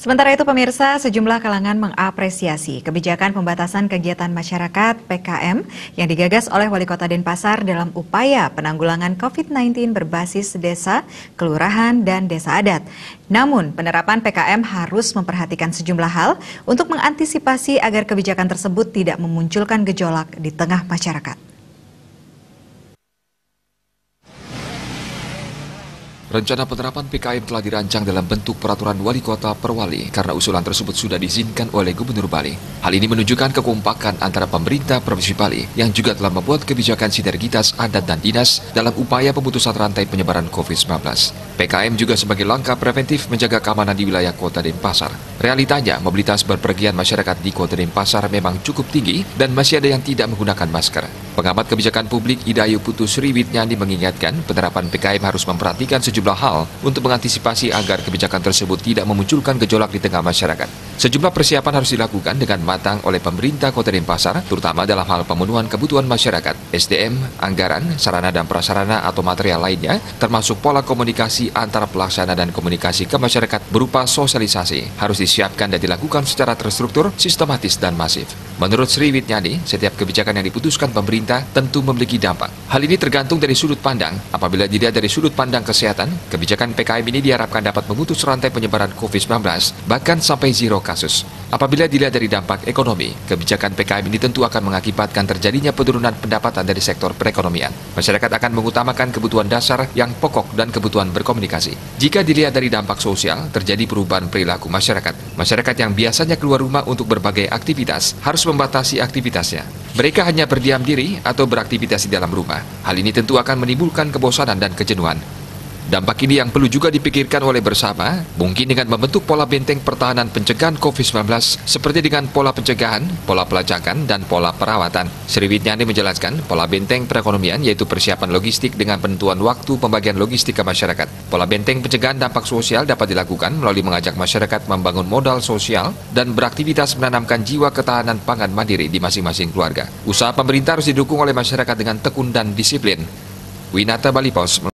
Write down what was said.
Sementara itu pemirsa, sejumlah kalangan mengapresiasi kebijakan pembatasan kegiatan masyarakat (PKM) yang digagas oleh Wali Kota Denpasar dalam upaya penanggulangan COVID-19 berbasis desa, kelurahan, dan desa adat. Namun, penerapan PKM harus memperhatikan sejumlah hal untuk mengantisipasi agar kebijakan tersebut tidak memunculkan gejolak di tengah masyarakat. Rencana penerapan PKM telah dirancang dalam bentuk peraturan wali kota per wali karena usulan tersebut sudah diizinkan oleh Gubernur Bali. Hal ini menunjukkan kekompakan antara pemerintah Provinsi Bali yang juga telah membuat kebijakan sinergitas adat dan dinas dalam upaya pemutusan rantai penyebaran COVID-19. PKM juga sebagai langkah preventif menjaga keamanan di wilayah Kota Denpasar. Realitanya, mobilitas berpergian masyarakat di Kota Denpasar memang cukup tinggi dan masih ada yang tidak menggunakan masker. Pengamat kebijakan publik Idayu Putu Sri Witnyani mengingatkan penerapan PKM harus memperhatikan sejumlah hal untuk mengantisipasi agar kebijakan tersebut tidak memunculkan gejolak di tengah masyarakat. Sejumlah persiapan harus dilakukan dengan matang oleh pemerintah Kota Denpasar, terutama dalam hal pemenuhan kebutuhan masyarakat, SDM, anggaran, sarana dan prasarana atau material lainnya, termasuk pola komunikasi antara pelaksana dan komunikasi ke masyarakat berupa sosialisasi, harus disiapkan dan dilakukan secara terstruktur, sistematis, dan masif. Menurut Sri Witnyani, setiap kebijakan yang diputuskan pemerintah tentu memiliki dampak. Hal ini tergantung dari sudut pandang. Apabila dilihat dari sudut pandang kesehatan, kebijakan PKM ini diharapkan dapat memutus rantai penyebaran COVID-19, bahkan sampai zero kasus. Apabila dilihat dari dampak ekonomi, kebijakan PKM ini tentu akan mengakibatkan terjadinya penurunan pendapatan dari sektor perekonomian. Masyarakat akan mengutamakan kebutuhan dasar yang pokok dan kebutuhan berkomunikasi. Jika dilihat dari dampak sosial, terjadi perubahan perilaku masyarakat. Masyarakat yang biasanya keluar rumah untuk berbagai aktivitas harus membatasi aktivitasnya. Mereka hanya berdiam diri atau beraktivitas di dalam rumah. Hal ini tentu akan menimbulkan kebosanan dan kejenuhan. Dampak ini yang perlu juga dipikirkan oleh bersama, mungkin dengan membentuk pola benteng pertahanan pencegahan COVID-19 seperti dengan pola pencegahan, pola pelacakan, dan pola perawatan. Sri Witnyani menjelaskan pola benteng perekonomian yaitu persiapan logistik dengan penentuan waktu pembagian logistik ke masyarakat. Pola benteng pencegahan dampak sosial dapat dilakukan melalui mengajak masyarakat membangun modal sosial dan beraktivitas menanamkan jiwa ketahanan pangan mandiri di masing-masing keluarga. Usaha pemerintah harus didukung oleh masyarakat dengan tekun dan disiplin. Winata Bali Pos.